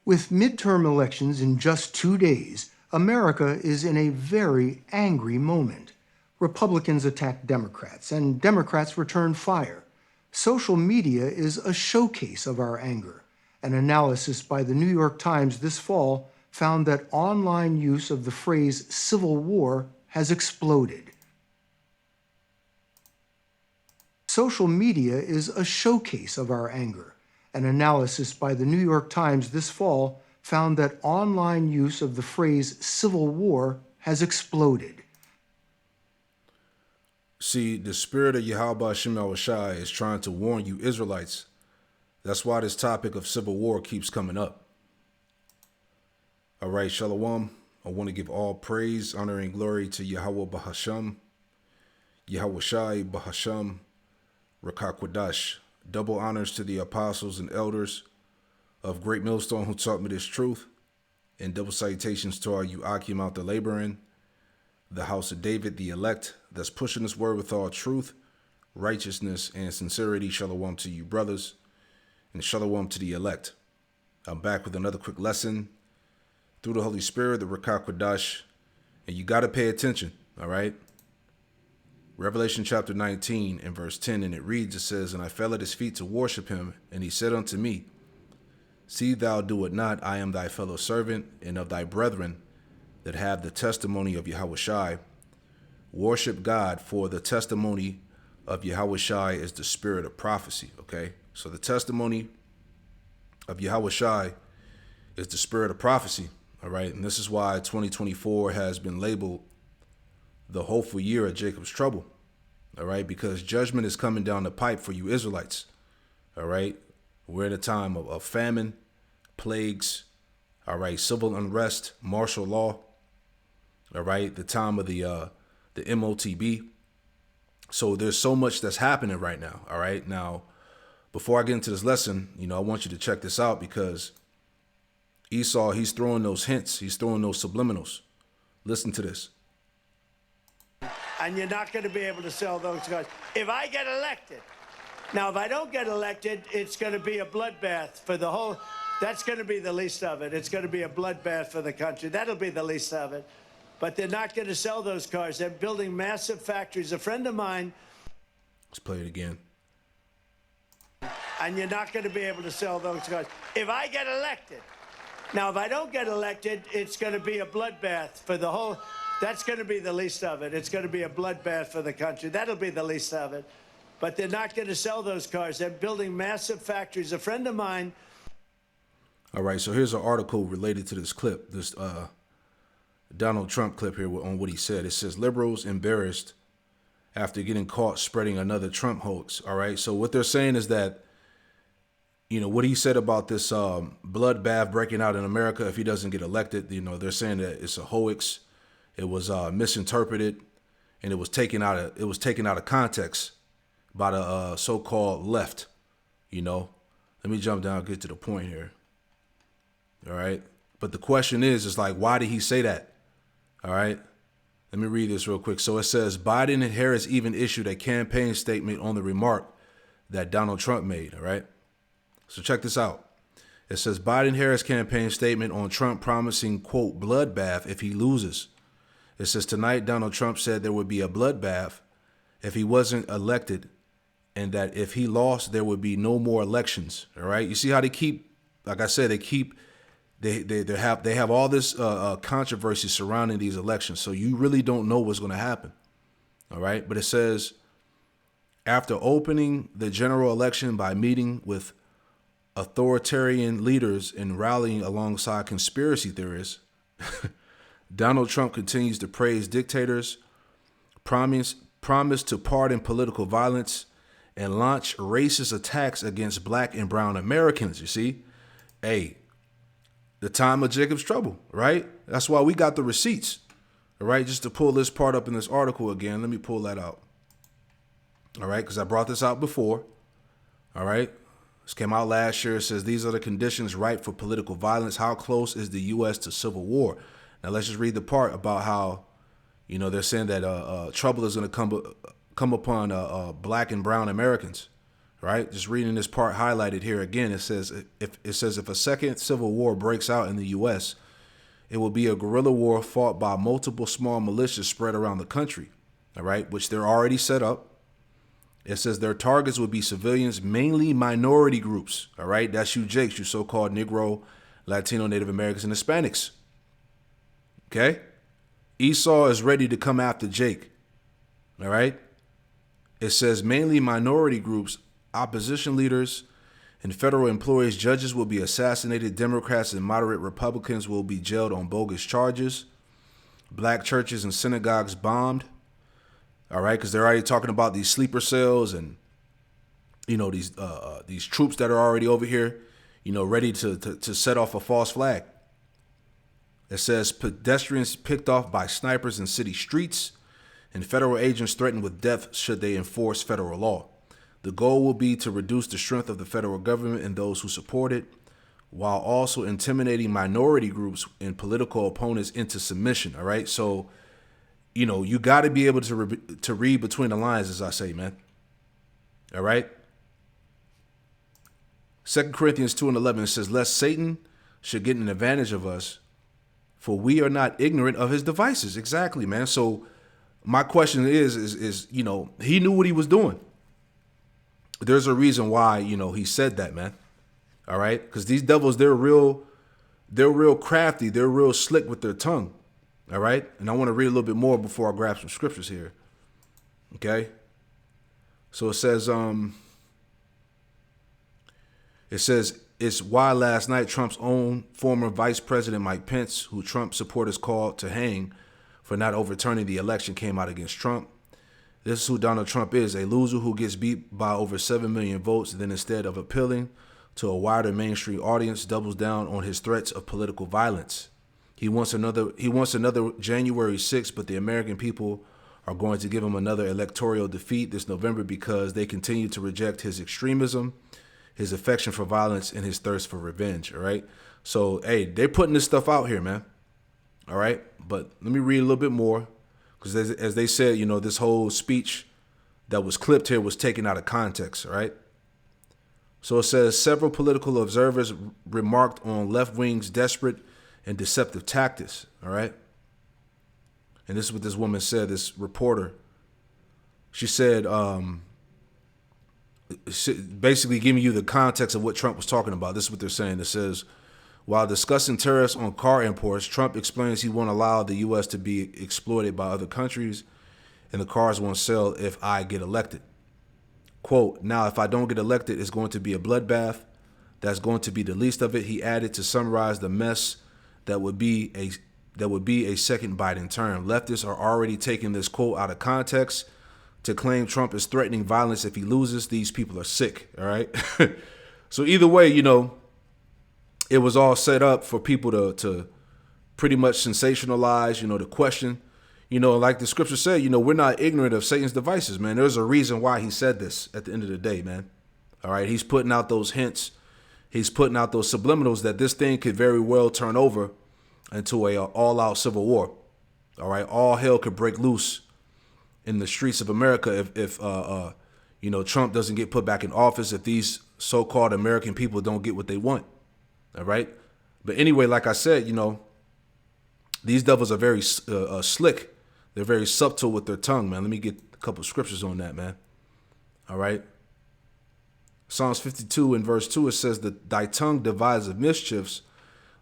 With midterm elections in just 2 days, America is in a very angry moment. Republicans attack Democrats, and Democrats return fire. Social media is a showcase of our anger. An analysis by the New York Times this fall found that online use of the phrase civil war has exploded. Social media is a showcase of our anger. An analysis by the New York Times this fall found that online use of the phrase civil war has exploded. See, the spirit of Yahweh Shem Shai is trying to warn you Israelites. That's why this topic of civil war keeps coming up. All right, Shalom. I want to give all praise, honor, and glory to Yahweh Bahasham, Yahweh Shai Bahasham, Rakakwadash. Double honors to the apostles and elders of Great Millstone who taught me this truth, and double salutations to our Yuakim out the laboring, the house of David, the elect, that's pushing this word with all truth, righteousness, and sincerity. Shalom to you, brothers, and shalom to the elect. I'm back with another quick lesson through the Holy Spirit, the Rakah Kodash, and you got to pay attention, all right? Revelation chapter 19 and verse 10, and it reads, it says, "And I fell at his feet to worship him, and he said unto me, See thou do it not, I am thy fellow servant, and of thy brethren that have the testimony of Yahushai. Worship God, for the testimony of Yahushai is the spirit of prophecy." Okay, so the testimony of Yahushai is the spirit of prophecy. All right, and this is why 2024 has been labeled the hopeful year of Jacob's trouble. All right, because judgment is coming down the pipe for you Israelites. All right, we're in a time of famine, plagues, all right, civil unrest, martial law, all right, the time of the MOTB. So there's so much that's happening right now, all right? Now, before I get into this lesson, I want you to check this out, because Esau, he's throwing those hints, he's throwing those subliminals. Listen to this. And you're not going to be able to sell those cars. If I get elected, now if I don't get elected, it's going to be a bloodbath for the whole, that's going to be the least of it. It's going to be a bloodbath for the country. That'll be the least of it. But they're not going to sell those cars. They're building massive factories. A friend of mine. Let's play it again. And you're not going to be able to sell those cars. If I get elected, now if I don't get elected, it's going to be a bloodbath for the whole, that's going to be the least of it. It's going to be a bloodbath for the country. That'll be the least of it. But they're not going to sell those cars. They're building massive factories. A friend of mine. All right, so here's an article related to this clip, this Donald Trump clip here on what he said. It says, liberals embarrassed after getting caught spreading another Trump hoax. All right, so what they're saying is that, what he said about this bloodbath breaking out in America if he doesn't get elected, they're saying that it's a hoax. It was misinterpreted, and it was taken out of context by the so-called left. Let me jump down and get to the point here. All right, but the question is like, why did he say that? All right, let me read this real quick. So it says, Biden and Harris even issued a campaign statement on the remark that Donald Trump made. All right, so check this out. It says, Biden-Harris campaign statement on Trump promising, quote, bloodbath if he loses. It says, tonight, Donald Trump said there would be a bloodbath if he wasn't elected, and that if he lost, there would be no more elections. All right. You see how they keep, like I said, they have all this controversy surrounding these elections. So you really don't know what's going to happen. All right. But it says, after opening the general election by meeting with authoritarian leaders and rallying alongside conspiracy theorists, Donald Trump continues to praise dictators, promise to pardon political violence, and launch racist attacks against black and brown Americans. You see, the time of Jacob's trouble, right? That's why we got the receipts, all right? Just to pull this part up in this article again, let me pull that out, all right? Because I brought this out before, all right? This came out last year. It says, these are the conditions ripe for political violence. How close is the U.S. to civil war? Now, let's just read the part about how, they're saying that trouble is going to come upon black and brown Americans, right? Just reading this part highlighted here again, it says if a second civil war breaks out in the U.S., it will be a guerrilla war fought by multiple small militias spread around the country, all right, which they're already set up. It says their targets would be civilians, mainly minority groups, all right? That's you Jakes, you so-called Negro, Latino, Native Americans, and Hispanics, okay? Esau is ready to come after Jake, all right? It says mainly minority groups, opposition leaders, and federal employees, judges will be assassinated. Democrats and moderate Republicans will be jailed on bogus charges. Black churches and synagogues bombed. All right, because they're already talking about these sleeper cells and, you know, these troops that are already over here, you know, ready to set off a false flag. It says pedestrians picked off by snipers in city streets, and federal agents threatened with death should they enforce federal law. The goal will be to reduce the strength of the federal government and those who support it, while also intimidating minority groups and political opponents into submission. All right. So, you know, you got to be able to read between the lines, as I say, man. All right. 2 Corinthians 2:11 says, lest Satan should get an advantage of us, for we are not ignorant of his devices. Exactly, man. So my question is, you know, he knew what he was doing. There's a reason why, you know, he said that, man. All right. Because these devils, they're real crafty. They're real slick with their tongue. All right. And I want to read a little bit more before I grab some scriptures here. Okay. So it says, it's why last night Trump's own former Vice President Mike Pence, who Trump supporters called to hang for not overturning the election, came out against Trump. This is who Donald Trump is, a loser who gets beat by over 7 million votes, then instead of appealing to a wider mainstream audience, doubles down on his threats of political violence. He wants another January 6th, but the American people are going to give him another electoral defeat this November because they continue to reject his extremism, his affection for violence, and his thirst for revenge. All right. So, hey, they're putting this stuff out here, man. All right. But let me read a little bit more. Because as they said, you know, this whole speech that was clipped here was taken out of context, right? So it says several political observers remarked on left wing's desperate and deceptive tactics, all right? And this is what this woman said, this reporter. She said, basically giving you the context of what Trump was talking about. This is what they're saying. It says, while discussing tariffs on car imports, Trump explains he won't allow the U.S. to be exploited by other countries, and the cars won't sell if I get elected. Quote, now, if I don't get elected, it's going to be a bloodbath. That's going to be the least of it, he added to summarize the mess that would be a second Biden term. Leftists are already taking this quote out of context to claim Trump is threatening violence if he loses. These people are sick, all right? So either way, you know, it was all set up for people to pretty much sensationalize, you know, the question. You know, like the scripture said, you know, we're not ignorant of Satan's devices, man. There's a reason why he said this at the end of the day, man. All right. He's putting out those hints. He's putting out those subliminals that this thing could very well turn over into a all-out civil war. All right. All hell could break loose in the streets of America if you know, Trump doesn't get put back in office, if these so-called American people don't get what they want. All right. But anyway, like I said, you know, these devils are very slick. They're very subtle with their tongue, man. Let me get a couple of scriptures on that, man. All right. Psalms 52 in verse 2, it says that thy tongue deviseth mischiefs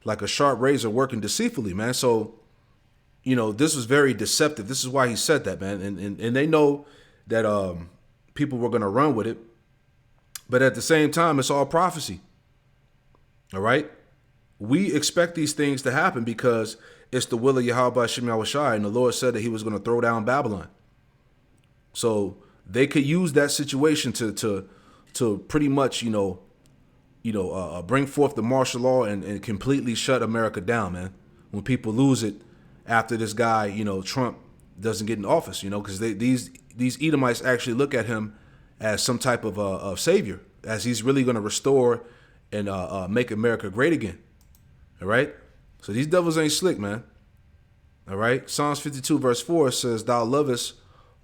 like a sharp razor working deceitfully, man. So, you know, this was very deceptive. This is why he said that, man. And they know that people were going to run with it. But at the same time, it's all prophecy. All right. We expect these things to happen because it's the will of Yahweh Shem Yahushai, and the Lord said that he was going to throw down Babylon. So they could use that situation to pretty much, bring forth the martial law and completely shut America down, man. When people lose it after this guy, you know, Trump doesn't get in office, you know, because these Edomites actually look at him as some type of savior, as he's really going to restore and make America great again. All right. So these devils ain't slick, man. All right. Psalms 52 verse 4 says, thou lovest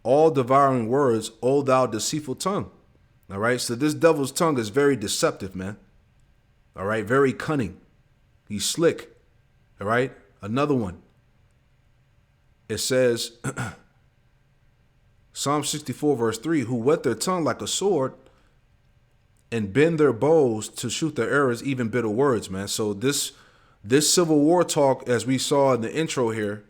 all devouring words, O thou deceitful tongue. All right. So this devil's tongue is very deceptive, man. All right. Very cunning. He's slick. All right. Another one. It says, Psalm 64 verse 3, who whet their tongue like a sword and bend their bows to shoot their arrows, even bitter words, man. So this civil war talk, as we saw in the intro here,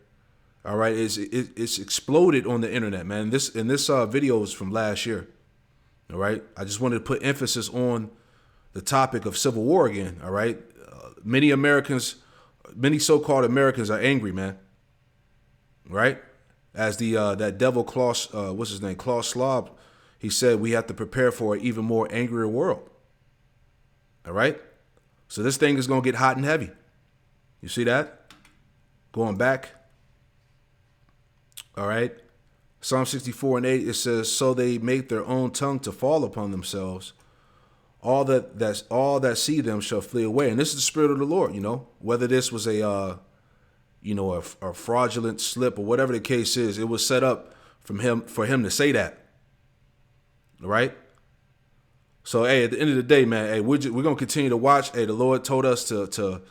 all right, it's exploded on the internet, man. This video is from last year. All right. I just wanted to put emphasis on the topic of civil war again. All right. Many so-called Americans are angry, man. Right. As that devil Klaus, what's his name? Klaus Schwab, he said we have to prepare for an even more angrier world. All right. So this thing is going to get hot and heavy. You see that? Going back. All right. Psalm 64 and 8, it says, so they make their own tongue to fall upon themselves. All that see them shall flee away. And this is the spirit of the Lord, you know, whether this was a fraudulent slip or whatever the case is, it was set up for him to say that. All right. So, hey, at the end of the day, man, hey, we're going to continue to watch. Hey, the Lord told us to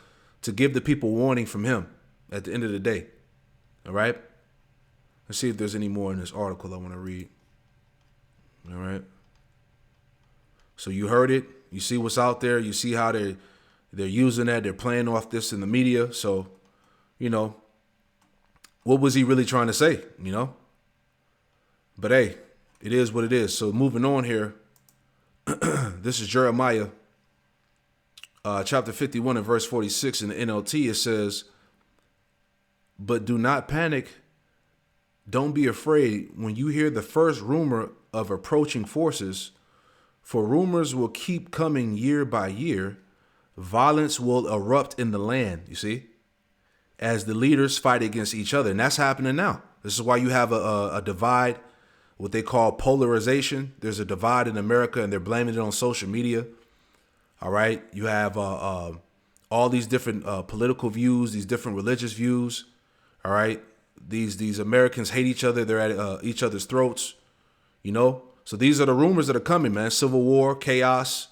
give the people warning from him at the end of the day. All right. Let's see if there's any more in this article I want to read. All right. So you heard it. You see what's out there. You see how they're using that. They're playing off this in the media. So, you know, what was he really trying to say, you know? But, hey, it is what it is. So moving on here, this is Jeremiah chapter 51 and verse 46 in the NLT. It says, but do not panic. Don't be afraid when you hear the first rumor of approaching forces, for rumors will keep coming year by year. Violence will erupt in the land, you see, as the leaders fight against each other. And that's happening now. This is why you have a divide, what they call polarization. There's a divide in America, and they're blaming it on social media. All right. You have all these different political views, these different religious views. All right. These Americans hate each other. They're at each other's throats, you know. So these are the rumors that are coming, man. Civil war, chaos.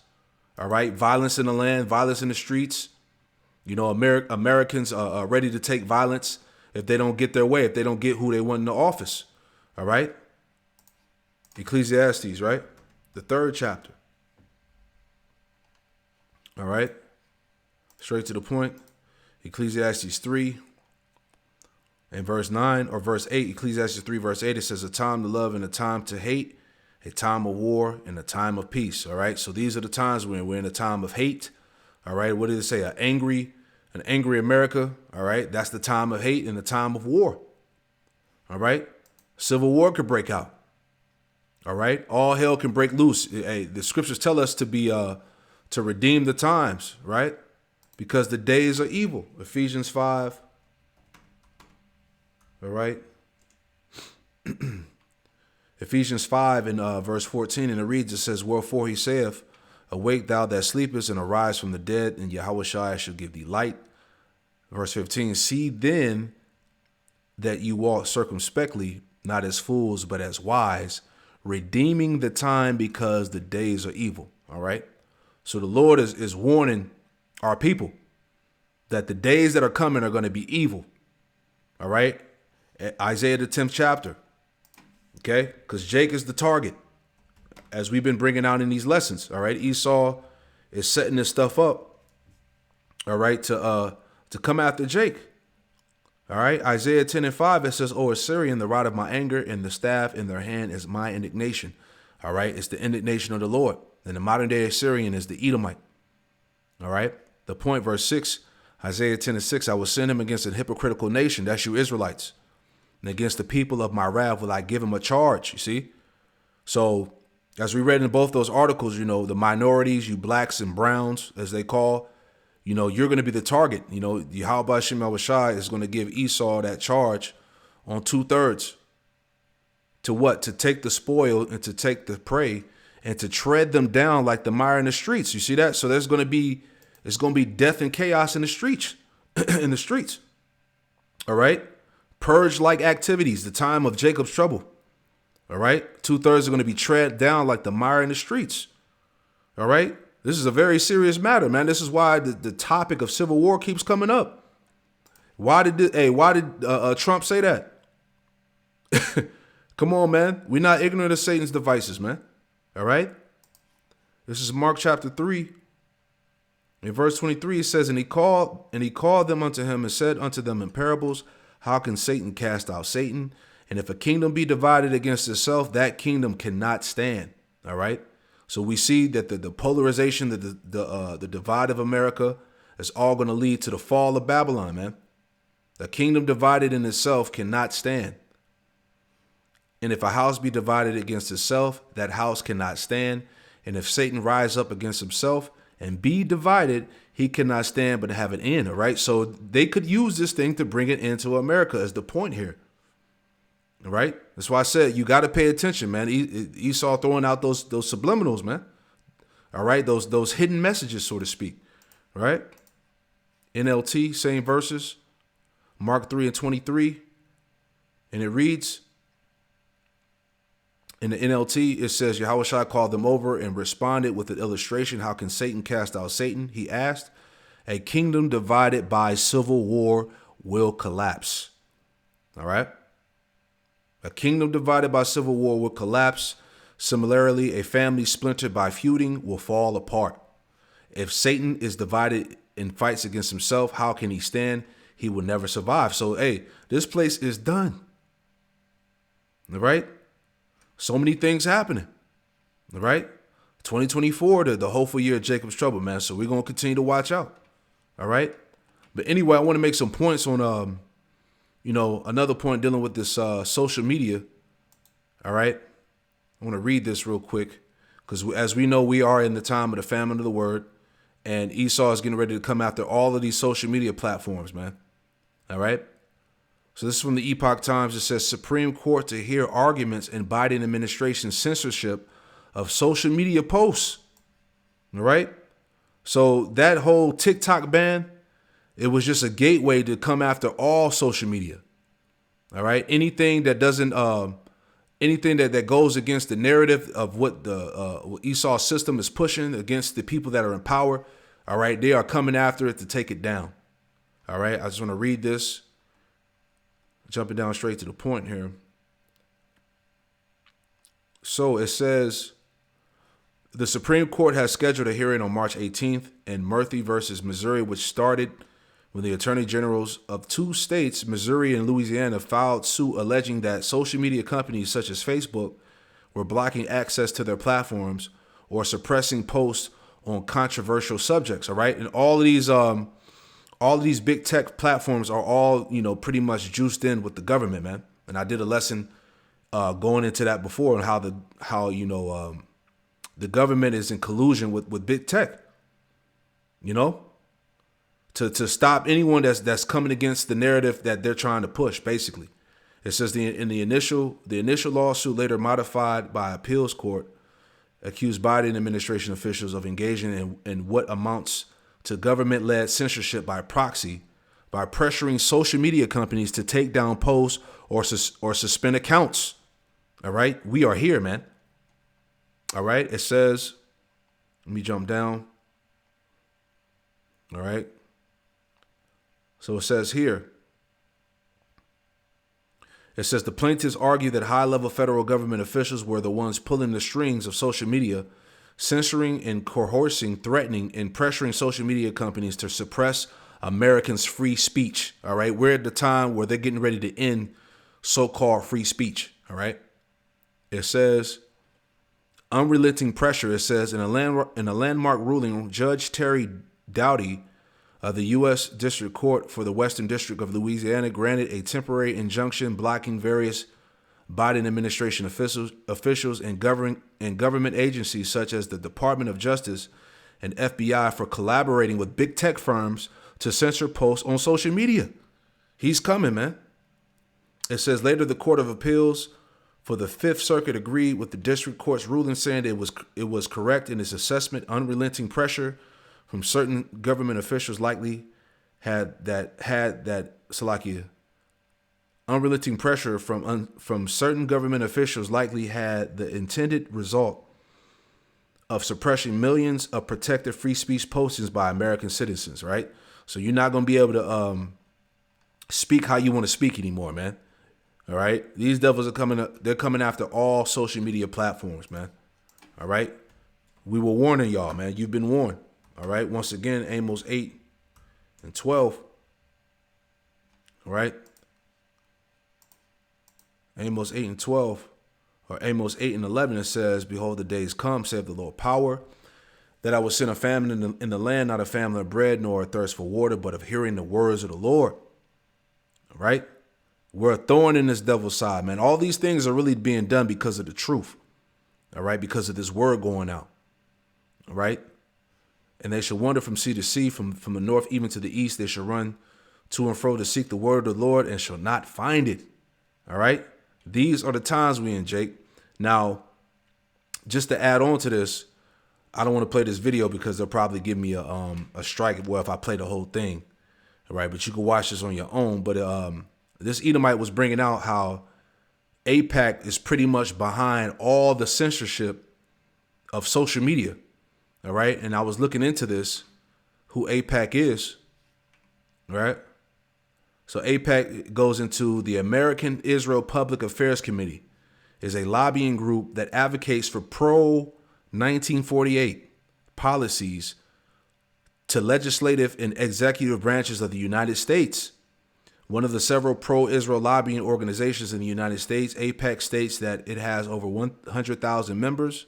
All right. Violence in the land, violence in the streets. You know, Americans are ready to take violence if they don't get their way, if they don't get who they want in the office. All right. Ecclesiastes, right? The 3rd chapter. All right. Straight to the point. Ecclesiastes 3 and verse 9 or verse 8. Ecclesiastes 3 verse 8. It says a time to love and a time to hate, a time of war and a time of peace. All right. So these are the times when we're in a time of hate. All right. What did it say? An angry America. All right. That's the time of hate and the time of war. All right. Civil war could break out. All right. All hell can break loose. Hey, the scriptures tell us to be to redeem the times. Right. Because the days are evil. Ephesians 5. All right. Ephesians 5 and verse 14, and it reads, it says, wherefore he saith, awake thou that sleepest, and arise from the dead, and Yahushua shall give thee light. Verse 15, see then that you walk circumspectly, not as fools, but as wise, redeeming the time because the days are evil. All right. So the Lord is warning our people that the days that are coming are going to be evil. All right. Isaiah, the 10th chapter. OK, because Jake is the target, as we've been bringing out in these lessons. All right. Esau is setting this stuff up. All right. To come after Jake. All right. Isaiah 10 and 5, it says, O Assyrian, the rod of my anger and the staff in their hand is my indignation. All right. It's the indignation of the Lord. And the modern day Assyrian is the Edomite. All right. The point, verse 6, Isaiah 10 and 6, I will send him against a hypocritical nation. That's you Israelites. And against the people of my wrath will I give him a charge. You see? So as we read in both those articles, you know, the minorities, you blacks and browns, as they call, you know, you're going to be the target. You know, Yahweh Hashem Yahushua is going to give Esau that charge on 2/3. To what? To take the spoil and to take the prey and to tread them down like the mire in the streets. You see that? So it's going to be death and chaos in the streets, in the streets. All right. Purge like activities, the time of Jacob's trouble. All right. 2/3 are going to be tread down like the mire in the streets. All right. This is a very serious matter, man. This is why the topic of civil war keeps coming up. Why did Trump say that? Come on, man. We're not ignorant of Satan's devices, man. All right. This is Mark chapter 3. In verse 23, it says, And he called them unto him and said unto them in parables, How can Satan cast out Satan? And if a kingdom be divided against itself, that kingdom cannot stand. All right. So we see that the polarization, the divide of America is all going to lead to the fall of Babylon, man. A kingdom divided in itself cannot stand. And if a house be divided against itself, that house cannot stand. And if Satan rise up against himself and be divided, he cannot stand but have an end. All right. So they could use this thing to bring it into America is the point here. All right. That's why I said you got to pay attention, man. Esau throwing out those subliminals, man. All right. Those hidden messages, so to speak. All right. NLT, same verses, Mark 3:23. And it reads, in the NLT, it says, Yahushua called them over and responded with an illustration. How can Satan cast out Satan? He asked. A kingdom divided by civil war will collapse. All right. A kingdom divided by civil war will collapse. Similarly, a family splintered by feuding will fall apart. If Satan is divided and fights against himself, how can he stand? He will never survive. So, hey, this place is done. All right. So many things happening. All right. 2024, the hopeful year of Jacob's trouble, man. So we're going to continue to watch out. All right. But anyway, I want to make some points on, another point dealing with this social media. All right. I want to read this real quick because as we know, we are in the time of the famine of the word, and Esau is getting ready to come after all of these social media platforms, man. All right. So this is from the Epoch Times. It says Supreme Court to hear arguments in Biden administration censorship of social media posts. All right. So that whole TikTok ban, it was just a gateway to come after all social media. All right. Anything that doesn't anything that goes against the narrative of what what Esau's system is pushing against the people that are in power. All right. They are coming after it to take it down. All right. I just want to read this. Jumping down straight to the point here. So it says the Supreme Court has scheduled a hearing on March 18th in Murphy versus Missouri, which started when the attorney generals of two states, Missouri and Louisiana, filed suit alleging that social media companies such as Facebook were blocking access to their platforms or suppressing posts on controversial subjects. All right. And all of these big tech platforms are all, pretty much juiced in with the government, man. And I did a lesson going into that before and how the government is in collusion with big tech, to stop anyone that's coming against the narrative that they're trying to push. Basically, it says the initial lawsuit, later modified by appeals court, accused Biden administration officials of engaging in what amounts to government-led censorship by proxy, by pressuring social media companies to take down posts or suspend accounts. All right, we are here, man. All right, it says, let me jump down. All right. So it says here, it says the plaintiffs argue that high-level federal government officials were the ones pulling the strings of social media, censoring and coercing, threatening, and pressuring social media companies to suppress Americans' free speech. All right. We're at the time where they're getting ready to end so-called free speech. All right. It says unrelenting pressure. It says in a landmark ruling, Judge Terry Doughty of the U.S. District Court for the Western District of Louisiana granted a temporary injunction blocking various Biden administration officials and government agencies such as the Department of Justice and FBI for collaborating with big tech firms to censor posts on social media. He's coming, man. It says later the Court of Appeals for the Fifth Circuit agreed with the district court's ruling, saying it was correct in its assessment. Unrelenting pressure from certain government officials likely had that Salakia. unrelenting pressure from certain government officials likely had the intended result of suppressing millions of protected free speech postings by American citizens, right? So you're not going to be able to speak how you want to speak anymore, man. All right? These devils are coming up. They're coming after all social media platforms, man. All right? We were warning y'all, man. You've been warned. All right? Once again, Amos 8 and 12. All right? Amos 8 and 12. Or Amos 8 and 11, it says, behold, the days come, saith the Lord power, that I will send a famine in the land, not a famine of bread, nor a thirst for water, but of hearing the words of the Lord. All right? We're a thorn in this devil's side, man. All these things are really being done because of the truth. All right? Because of this word going out. All right? And they shall wander from sea to sea, from the north even to the east. They shall run to and fro to seek the word of the Lord and shall not find it. All right? These are the times we in, Jake. Now, just to add on to this, I don't want to play this video because they'll probably give me a strike. Well, if I play the whole thing, all right. But you can watch this on your own. But this Edomite was bringing out how AIPAC is pretty much behind all the censorship of social media, all right. And I was looking into this, who AIPAC is, all right. So AIPAC goes into the American Israel Public Affairs Committee, is a lobbying group that advocates for pro-1948 policies to legislative and executive branches of the United States. One of the several pro-Israel lobbying organizations in the United States, AIPAC states that it has over 100,000 members,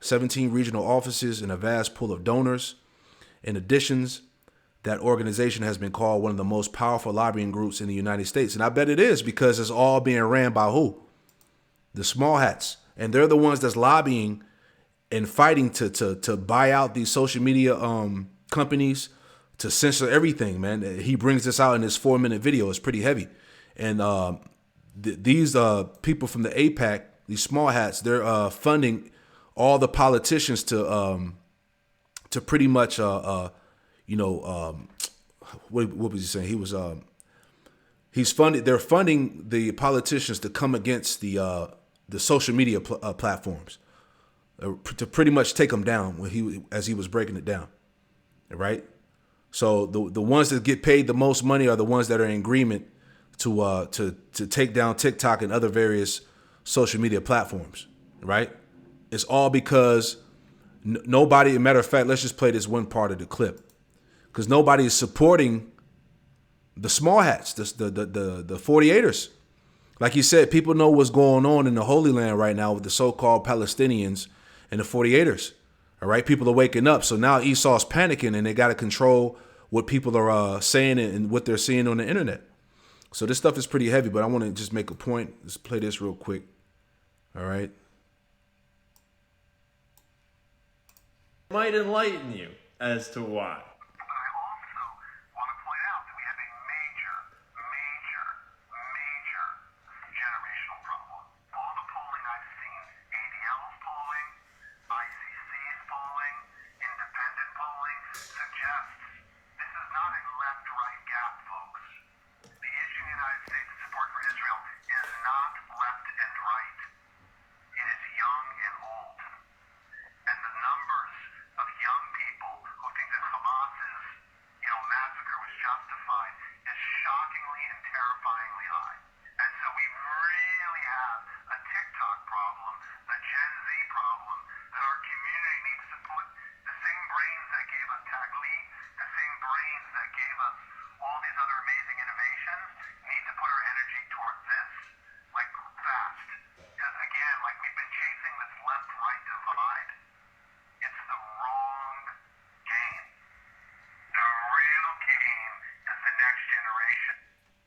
17 regional offices, and a vast pool of donors. In addition, that organization has been called one of the most powerful lobbying groups in the United States. And I bet it is, because it's all being ran by who? The small hats. And they're the ones that's lobbying and fighting to buy out these social media companies, to censor everything, man. He brings this out in his 4-minute video. It's pretty heavy. And these people from the AIPAC, these small hats, they're funding all the politicians to pretty much what was he saying? He was they're funding the politicians to come against the social media platforms, to pretty much take them down as he was breaking it down. Right? So the ones that get paid the most money are the ones that are in agreement to take down TikTok and other various social media platforms. Right? It's all because nobody, matter of fact, let's just play this one part of the clip. Because nobody is supporting the small hats, the 48ers. Like you said, people know what's going on in the Holy Land right now with the so-called Palestinians and the 48ers. All right, people are waking up. So now Esau's panicking, and they got to control what people are saying and what they're seeing on the internet. So this stuff is pretty heavy, but I want to just make a point. Let's play this real quick. All right. Might enlighten you as to why.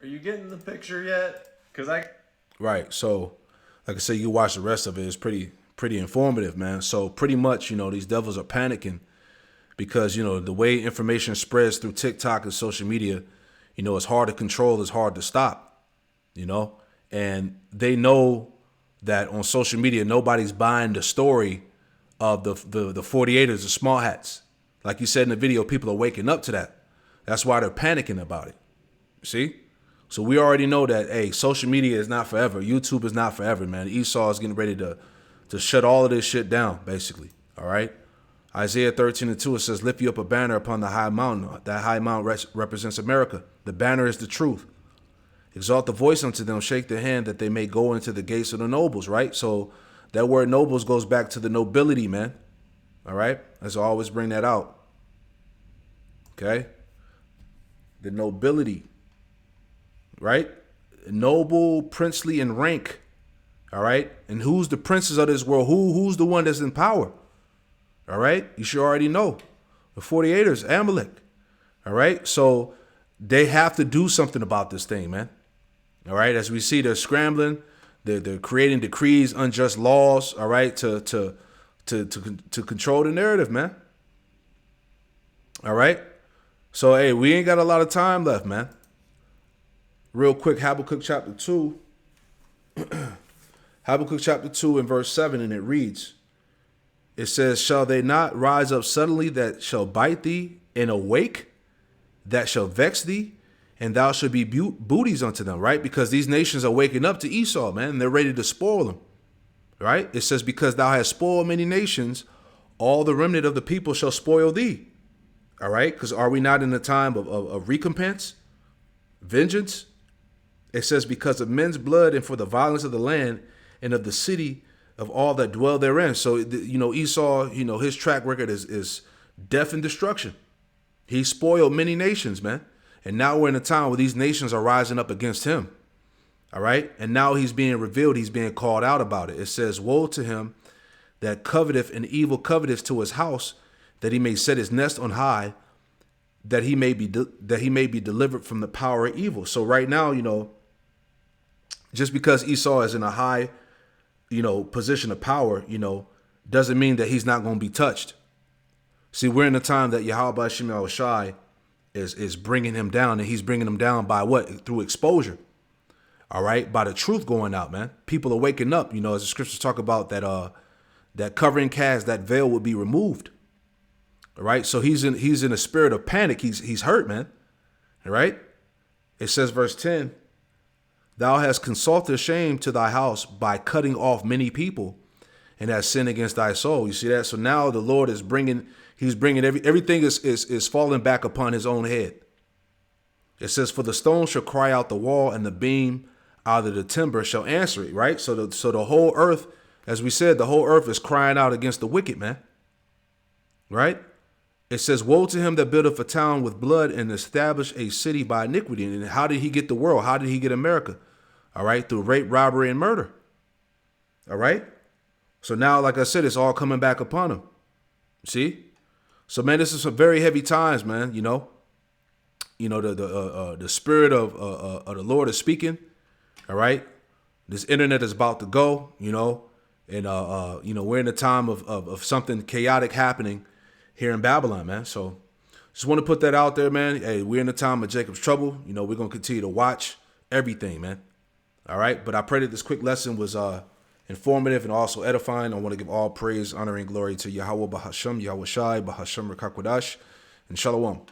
Are you getting the picture yet? Right. So, like I said, you watch the rest of it. It's pretty informative, man. So pretty much, these devils are panicking because, the way information spreads through TikTok and social media, it's hard to control, it's hard to stop, and they know that on social media, nobody's buying the story of the 48ers, the small hats. Like you said in the video, people are waking up to that. That's why they're panicking about it. See? So we already know that, hey, social media is not forever. YouTube is not forever, man. Esau is getting ready to shut all of this shit down, basically. All right. Isaiah 13:2, it says, lift you up a banner upon the high mountain. That high mountain represents America. The banner is the truth. Exalt the voice unto them, shake their hand that they may go into the gates of the nobles, right? So that word nobles goes back to the nobility, man. All right. Let's always bring that out. Okay. The nobility, right? Noble, princely in rank. All right. And who's the princes of this world? Who's the one that's in power? All right. You should already know. The 48ers, Amalek. All right. So they have to do something about this thing, man. All right. As we see, they're scrambling. They're creating decrees, unjust laws. All right. To control the narrative, man. All right. So, hey, we ain't got a lot of time left, man. Real quick, Habakkuk chapter 2. Habakkuk chapter 2 and verse 7, and it reads, it says, shall they not rise up suddenly that shall bite thee, and awake that shall vex thee, and thou shalt be booties unto them, right? Because these nations are waking up to Esau, man, and they're ready to spoil them, right? It says, because thou hast spoiled many nations, all the remnant of the people shall spoil thee, all right? Because are we not in a time of recompense, vengeance? It says, because of men's blood and for the violence of the land and of the city of all that dwell therein. So, Esau, his track record is death and destruction. He spoiled many nations, man. And now we're in a time where these nations are rising up against him. All right. And now he's being revealed. He's being called out about it. It says, woe to him that coveteth and evil coveteth to his house, that he may set his nest on high, that he may be delivered from the power of evil. So right now, just because Esau is in a high position of power, doesn't mean that he's not going to be touched. See, we're in a time that Yahweh Hashem Yahushai is bringing him down, and he's bringing him down by what? Through exposure. All right. By the truth going out, man. People are waking up, as the scriptures talk about that covering cast, that veil would be removed. All right. So he's in a spirit of panic. He's hurt, man. All right. It says verse 10, thou hast consulted shame to thy house by cutting off many people, and hast sinned against thy soul. You see that? So now the Lord is bringing everything is falling back upon his own head. It says, for the stone shall cry out the wall, and the beam out of the timber shall answer it, right? So the whole earth, as we said, the whole earth is crying out against the wicked, man. Right? It says, woe to him that buildeth a town with blood and establish a city by iniquity. And how did he get the world? How did he get America? All right. Through rape, robbery, and murder. All right. So now, like I said, it's all coming back upon him. See? So, man, this is some very heavy times, man. The spirit of the Lord is speaking. All right. This internet is about to go, and, we're in a time of something chaotic happening here in Babylon, man. So just want to put that out there, man. Hey, we're in a time of Jacob's trouble. We're going to continue to watch everything, man. All right. But I pray that this quick lesson was informative and also edifying. I want to give all praise, honor, and glory to Yahweh Bahasham, Yahweh Shai, Bahasham Rakakwadash, and Shalom.